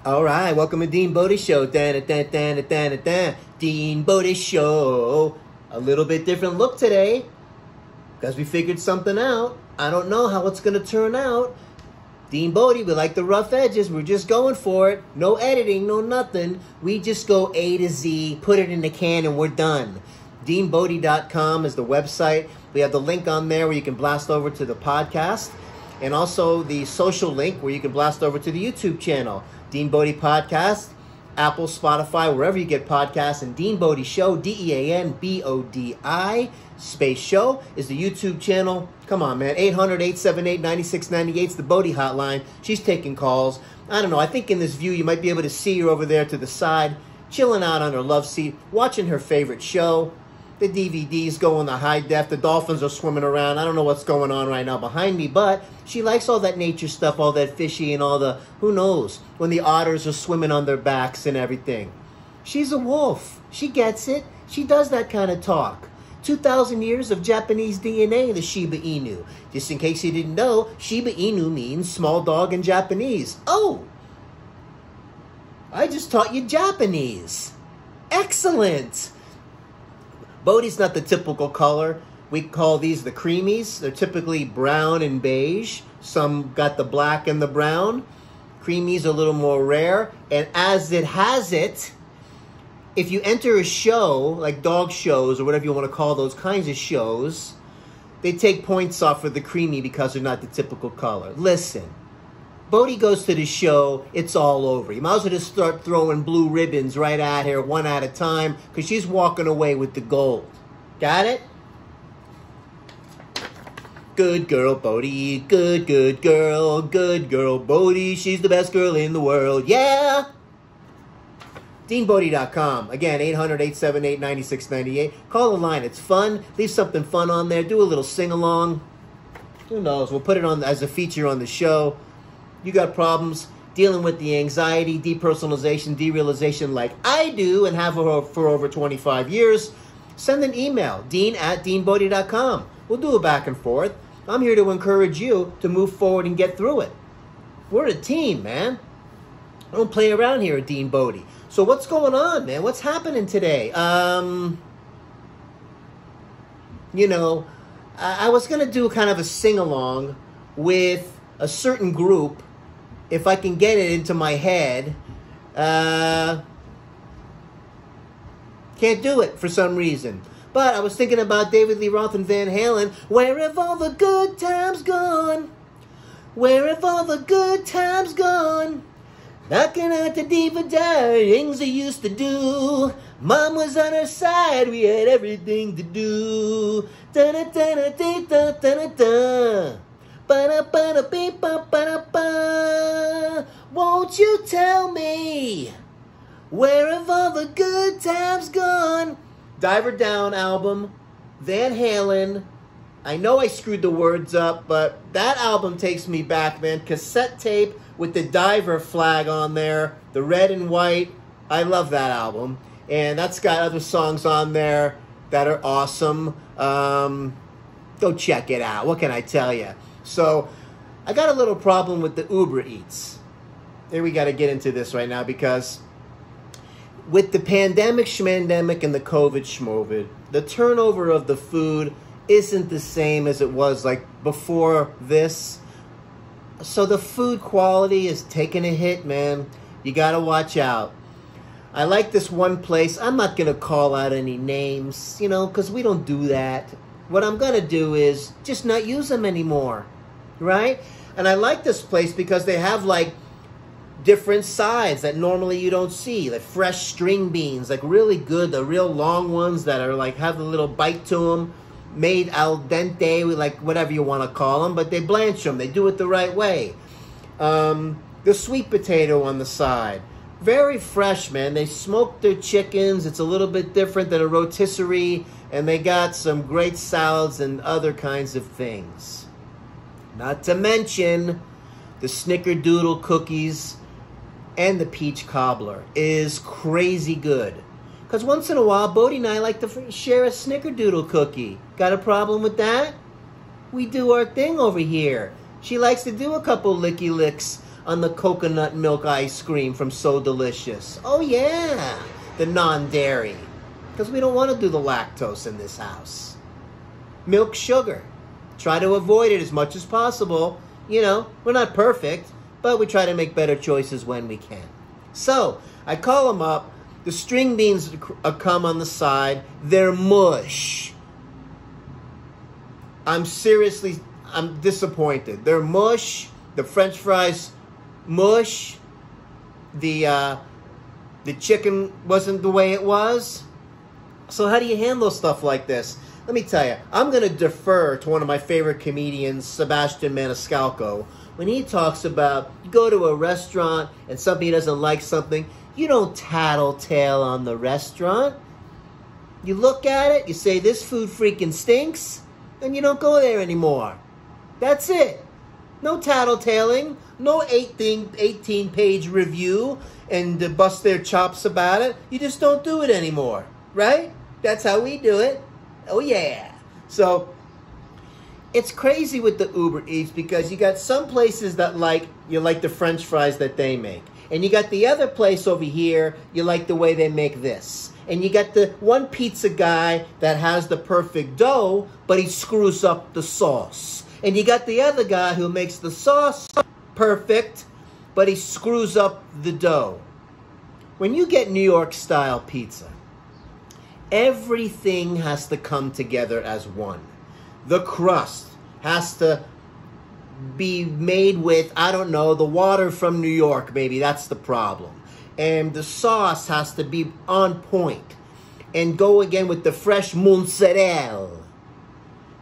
All right, welcome to Dean Bodi Show. Dean Bodi Show. A little bit different look today because we figured something out. I don't know how it's going to turn out. Dean Bodi, we like the rough edges. We're just going for it. No editing, no nothing. We just go A to Z, put it in the can, and we're done. DeanBodi.com is the website. We have the link on there where you can blast over to the podcast, and also the social link where you can blast over to the YouTube channel. Dean Bodi Podcast, Apple, Spotify, wherever you get podcasts, and Dean Bodi Show, DeanBodi space show is the YouTube channel. Come on, man. 800-878-9698 is the Bodi hotline. She's taking calls. I don't know. I think in this view, you might be able to see her over there to the side, chilling out on her love seat, watching her favorite show. The DVDs go in the high def. The dolphins are swimming around. I don't know what's going on right now behind me, but she likes all that nature stuff, all that fishy and all the, who knows, when the otters are swimming on their backs and everything. She's a wolf. She gets it. She does that kind of talk. 2,000 years of Japanese DNA, the Shiba Inu. Just in case you didn't know, Shiba Inu means small dog in Japanese. Oh! I just taught you Japanese. Excellent! Bodi's not the typical color. We call these the creamies. They're typically brown and beige. Some got the black and the brown. Creamies are a little more rare. And as it has it, if you enter a show, like dog shows or whatever you want to call those kinds of shows, they take points off for the creamy because they're not the typical color. Listen, Bodi goes to the show, it's all over. You might as well just start throwing blue ribbons right at her, one at a time, because she's walking away with the gold. Got it? Good girl, Bodi. Good girl. Good girl, Bodi. She's the best girl in the world. Yeah! DeanBodi.com. Again, 800-878-9698. Call the line. It's fun. Leave something fun on there. Do a little sing-along. Who knows? We'll put it on as a feature on the show. You got problems dealing with the anxiety, depersonalization, derealization like I do and have for over 25 years, send an email, dean@deanbodi.com. We'll do a back and forth. I'm here to encourage you to move forward and get through it. We're a team, man. I don't play around here at Dean Bodi. So what's going on, man? What's happening today? I was going to do kind of a sing-along with a certain group. If I can get it into my head, can't do it for some reason. But I was thinking about David Lee Roth and Van Halen. Where have all the good times gone? Where have all the good times gone? Knocking at the diva things I used to do. Mom was on her side, we had everything to do. Da-da-da-da-da-da-da-da. Ba-da-ba-da-beep-ba-ba-da-ba. Won't you tell me, where have all the good times gone? Diver Down album, Van Halen. I know I screwed the words up, but that album takes me back, man. Cassette tape with the diver flag on there, the red and white. I love that album. And that's got other songs on there that are awesome. Go check it out. What can I tell you? So, I got a little problem with the Uber Eats. There we got to get into this right now because with the pandemic, schmandemic, and the COVID schmovid, the turnover of the food isn't the same as it was like before this. So the food quality is taking a hit, man. You got to watch out. I like this one place. I'm not going to call out any names, because we don't do that. What I'm going to do is just not use them anymore, right? And I like this place because they have, like, different sides that normally you don't see. Like fresh string beans, like really good, the real long ones that are, like, have a little bite to them. Made al dente, like, whatever you want to call them. But they blanch them. They do it the right way. The sweet potato on the side. Very fresh, man. They smoke their chickens. It's a little bit different than a rotisserie. And they got some great salads and other kinds of things. Not to mention the snickerdoodle cookies and the peach cobbler is crazy good. Because once in a while, Bodi and I like to share a snickerdoodle cookie. Got a problem with that? We do our thing over here. She likes to do a couple licky licks on the coconut milk ice cream from So Delicious. Oh yeah, the non-dairy. Because we don't want to do the lactose in this house. Milk sugar. Try to avoid it as much as possible. You know, we're not perfect, but we try to make better choices when we can. So, I call them up. The string beans come on the side. They're mush. I'm disappointed. They're mush. The French fries, mush. The chicken wasn't the way it was. So how do you handle stuff like this? Let me tell you, I'm going to defer to one of my favorite comedians, Sebastian Maniscalco, when he talks about you go to a restaurant and somebody doesn't like something, you don't tattletale on the restaurant. You look at it, you say, this food freaking stinks, and you don't go there anymore. That's it. No tattletaling, no 18-page review and bust their chops about it. You just don't do it anymore, right? That's how we do it. Oh, yeah. So, it's crazy with the Uber Eats because you got some places that you like the French fries that they make. And you got the other place over here, you like the way they make this. And you got the one pizza guy that has the perfect dough, but he screws up the sauce. And you got the other guy who makes the sauce perfect, but he screws up the dough. When you get New York style pizza, everything has to come together as one. The crust has to be made with, I don't know, the water from New York, maybe that's the problem. And the sauce has to be on point. And go again with the fresh mozzarella.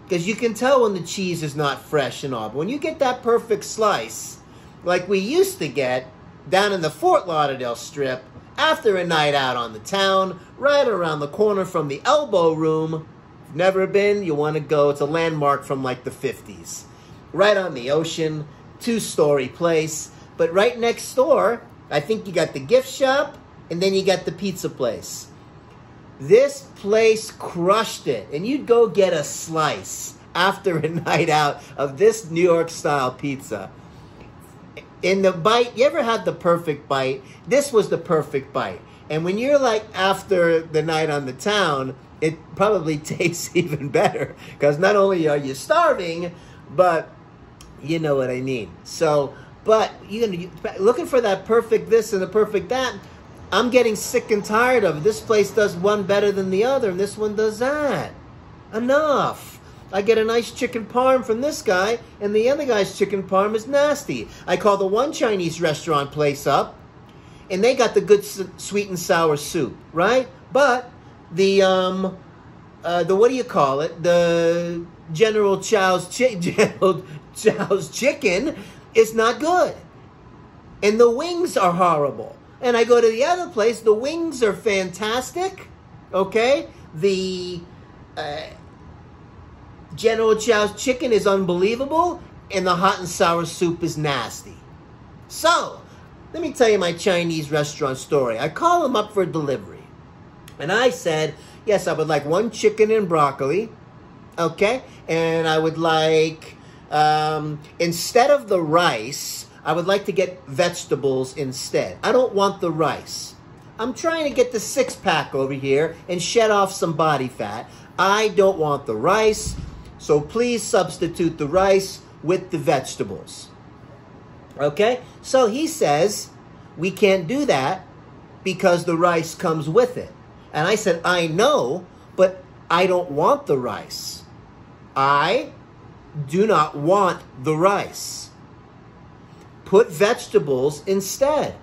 Because you can tell when the cheese is not fresh and all. But when you get that perfect slice, like we used to get down in the Fort Lauderdale Strip, after a night out on the town, right around the corner from the Elbow Room. If you've never been, you want to go. It's a landmark from like the 50s. Right on the ocean, 2-story place. But right next door, I think you got the gift shop, and then you got the pizza place. This place crushed it. And you'd go get a slice after a night out of this New York style pizza. In the bite, you ever had the perfect bite? This was the perfect bite. And when you're like after the night on the town, it probably tastes even better. Because not only are you starving, but you know what I mean. So, but you're looking for that perfect this and the perfect that. I'm getting sick and tired of it. This place does one better than the other, and this one does that. Enough. I get a nice chicken parm from this guy, and the other guy's chicken parm is nasty. I call the one Chinese restaurant place up, and they got the good sweet and sour soup, right? But the what do you call it? The General Chow's chicken is not good, and the wings are horrible. And I go to the other place, the wings are fantastic, okay? The General Chow's chicken is unbelievable, and the hot and sour soup is nasty. So, let me tell you my Chinese restaurant story. I call them up for delivery. And I said, yes, I would like one chicken and broccoli, okay? And I would like, instead of the rice, I would like to get vegetables instead. I don't want the rice. I'm trying to get the 6-pack over here and shed off some body fat. I don't want the rice, so please substitute the rice with the vegetables. Okay? So he says, we can't do that because the rice comes with it. And I said, I know, but I don't want the rice. I do not want the rice. Put vegetables instead.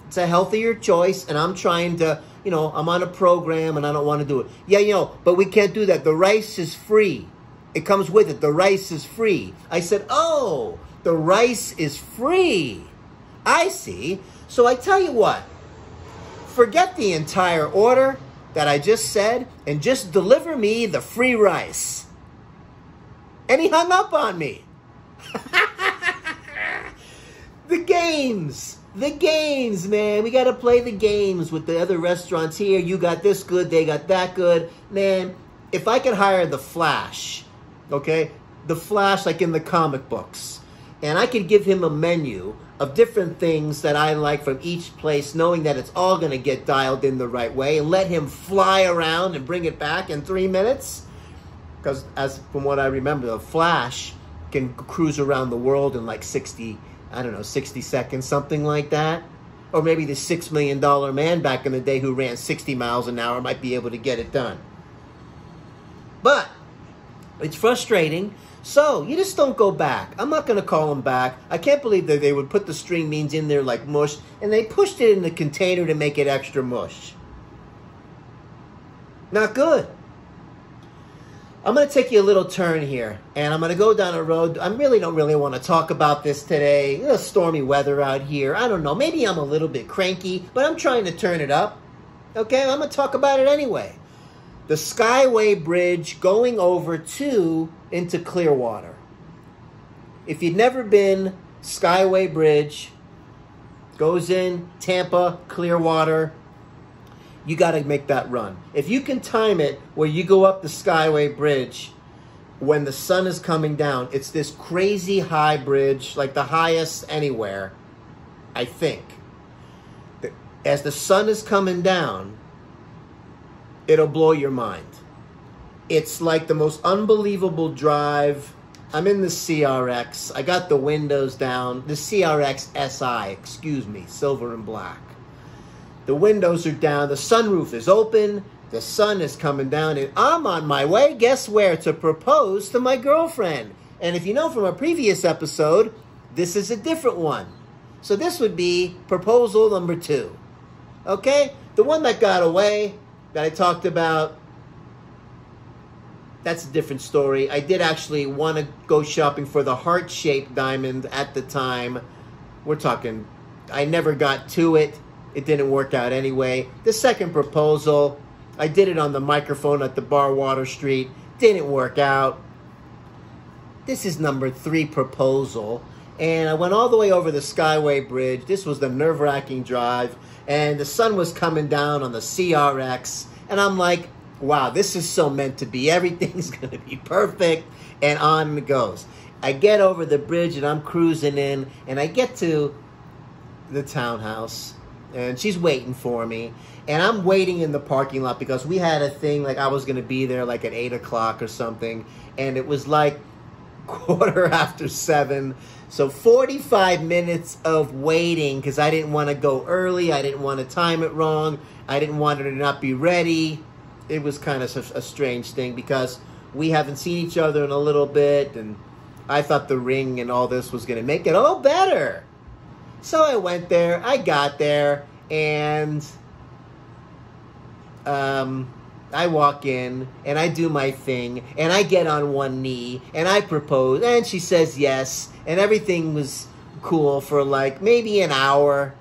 It's a healthier choice, and I'm trying to, I'm on a program, and I don't want to do it. Yeah, but we can't do that. The rice is free. It comes with it. The rice is free. I said, oh, the rice is free. I see. So I tell you what. Forget the entire order that I just said, and just deliver me the free rice. And he hung up on me. The games, man. We got to play the games with the other restaurants here. You got this good, they got that good. Man, if I could hire the Flash, okay? The Flash like in the comic books. And I could give him a menu of different things that I like from each place, knowing that it's all going to get dialed in the right way, and let him fly around and bring it back in 3 minutes. Because from what I remember, the Flash can cruise around the world in like 60 seconds, something like that. Or maybe the $6 Million Man back in the day who ran 60 miles an hour might be able to get it done. But it's frustrating. So you just don't go back. I'm not going to call them back. I can't believe that they would put the string beans in there like mush, and they pushed it in the container to make it extra mush. Not good. I'm going to take you a little turn here, and I'm going to go down a road. I really don't want to talk about this today. It's stormy weather out here. I don't know. Maybe I'm a little bit cranky, but I'm trying to turn it up. Okay, I'm going to talk about it anyway. The Skyway Bridge going over into Clearwater. If you've never been, Skyway Bridge goes in Tampa, Clearwater. You got to make that run. If you can time it where you go up the Skyway Bridge when the sun is coming down, it's this crazy high bridge, like the highest anywhere, I think. As the sun is coming down, it'll blow your mind. It's like the most unbelievable drive. I'm in the CRX. I got the windows down. The CRX SI, excuse me, silver and black. The windows are down. The sunroof is open. The sun is coming down. And I'm on my way, guess where? To propose to my girlfriend. And if you know from a previous episode, this is a different one. So this would be proposal number 2. Okay? The one that got away, that I talked about, that's a different story. I did actually want to go shopping for the heart-shaped diamond at the time. We're talking, I never got to it. It didn't work out anyway. The second proposal, I did it on the microphone at the bar Water Street. Didn't work out. This is number 3 proposal. And I went all the way over the Skyway Bridge. This was the nerve-wracking drive. And the sun was coming down on the CRX. And I'm like, wow, this is so meant to be. Everything's going to be perfect. And on it goes. I get over the bridge and I'm cruising in. And I get to the townhouse. And she's waiting for me. And I'm waiting in the parking lot because we had a thing, like I was going to be there like at 8 o'clock or something. And it was like 7:15. So 45 minutes of waiting because I didn't want to go early. I didn't want to time it wrong. I didn't want her to not be ready. It was kind of a strange thing because we haven't seen each other in a little bit. And I thought the ring and all this was going to make it all better. So I went there, I got there, and I walk in, and I do my thing, and I get on one knee, and I propose, and she says yes, and everything was cool for like maybe an hour,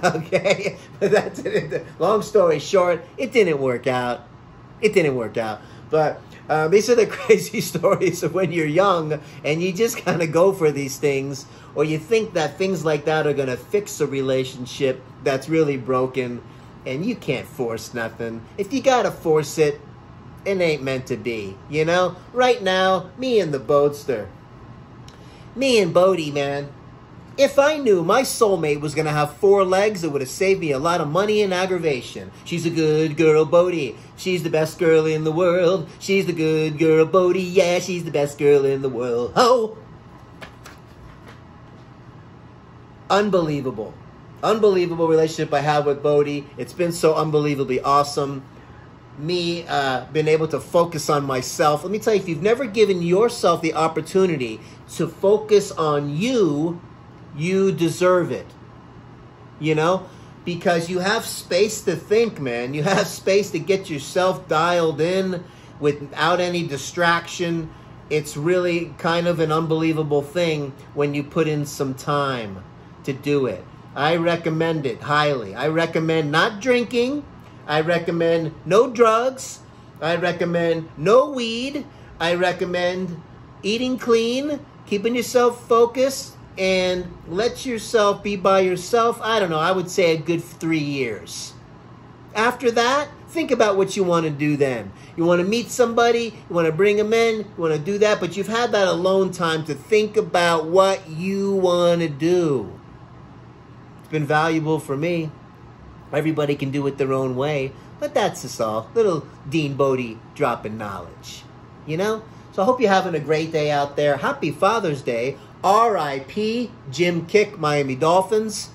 okay? But that's it. Long story short, it didn't work out. It didn't work out. But these are the crazy stories of when you're young, and you just kind of go for these things, or you think that things like that are going to fix a relationship that's really broken, and you can't force nothing. If you got to force it, it ain't meant to be, you know? Right now, me and the Boatster, me and Bodi, man, if I knew my soulmate was going to have 4 legs, it would have saved me a lot of money and aggravation. She's a good girl, Bodi. She's the best girl in the world. She's the good girl, Bodi. Yeah, she's the best girl in the world. Oh! Unbelievable. Unbelievable relationship I have with Bodi. It's been so unbelievably awesome. Me being able to focus on myself. Let me tell you, if you've never given yourself the opportunity to focus on you, you deserve it. You know? Because you have space to think, man. You have space to get yourself dialed in without any distraction. It's really kind of an unbelievable thing when you put in some time to do it. I recommend it highly. I recommend not drinking. I recommend no drugs. I recommend no weed. I recommend eating clean, keeping yourself focused, and let yourself be by yourself. I don't know, I would say a good 3 years. After that, think about what you want to do then. You want to meet somebody, you want to bring them in, you want to do that, but you've had that alone time to think about what you want to do. been valuable for me. Everybody can do it their own way, but that's just all. Little Dean Bodi dropping knowledge, you know? So I hope you're having a great day out there. Happy Father's Day. R.I.P Jim Kiick, Miami Dolphins.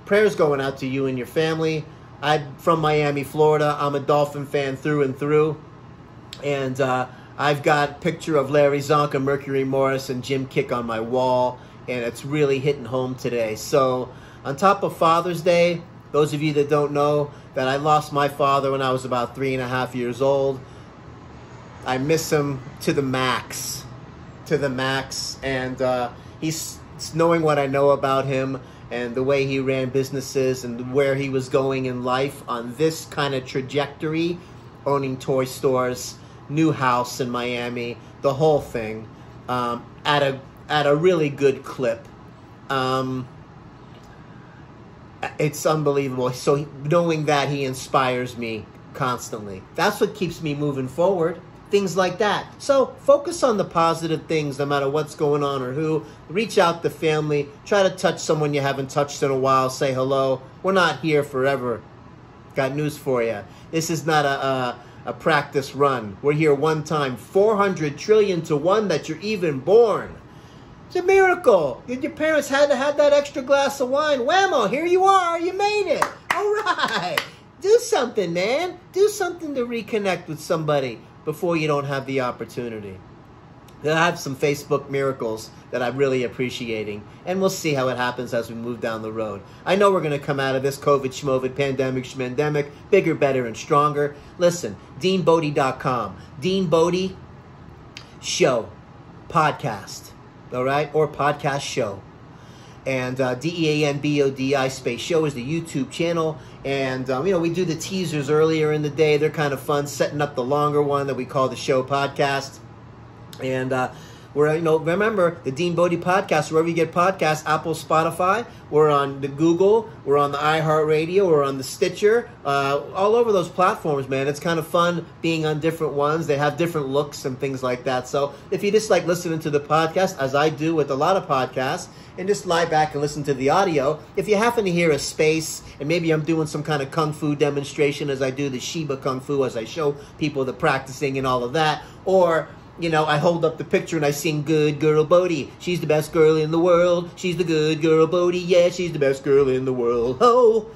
Prayers going out to you and your family. I'm from Miami, Florida. I'm a Dolphin fan through and through. And I've got a picture of Larry Zonka, Mercury Morris, and Jim Kiick on my wall. And it's really hitting home today. So on top of Father's Day, those of you that don't know that I lost my father when I was about 3.5 years old. I miss him to the max. To the max. And he's knowing what I know about him and the way he ran businesses and where he was going in life on this kind of trajectory, owning toy stores, new house in Miami, the whole thing, at a really good clip. It's unbelievable. So knowing that, he inspires me constantly. That's what keeps me moving forward. Things like that. So focus on the positive things no matter what's going on or who. Reach out to family. Try to touch someone you haven't touched in a while. Say hello. We're not here forever. Got news for you. This is not a practice run. We're here one time. 400 trillion to 1 that you're even born. It's a miracle. Your parents had to have that extra glass of wine. Whammo, here you are. You made it. All right. Do something, man. Do something to reconnect with somebody before you don't have the opportunity. I have some Facebook miracles that I'm really appreciating, and we'll see how it happens as we move down the road. I know we're going to come out of this COVID, schmovid, pandemic, schmendemic, bigger, better, and stronger. Listen, DeanBodi.com. Dean Bodi Show. Podcast. All right? Or podcast show. And DeanBodi space show is the YouTube channel. And, we do the teasers earlier in the day. They're kind of fun, setting up the longer one that we call the show podcast. And remember, the Dean Bodi podcast, wherever you get podcasts, Apple, Spotify. We're on the Google. We're on the iHeartRadio. We're on the Stitcher. All over those platforms, man. It's kind of fun being on different ones. They have different looks and things like that. So if you just like listening to the podcast, as I do with a lot of podcasts, and just lie back and listen to the audio. If you happen to hear a space, and maybe I'm doing some kind of kung fu demonstration as I do the Shiba Kung Fu, as I show people the practicing and all of that, or, I hold up the picture and I sing Good Girl Bodi. She's the best girl in the world. She's the good girl Bodi. Yeah, she's the best girl in the world. Oh!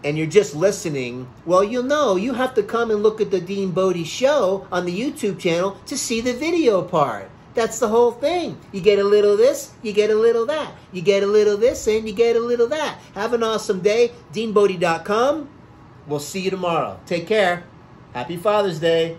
And you're just listening. Well, you have to come and look at the Dean Bodi show on the YouTube channel to see the video part. That's the whole thing. You get a little this, you get a little that. You get a little this, and you get a little that. Have an awesome day. DeanBodi.com. We'll see you tomorrow. Take care. Happy Father's Day.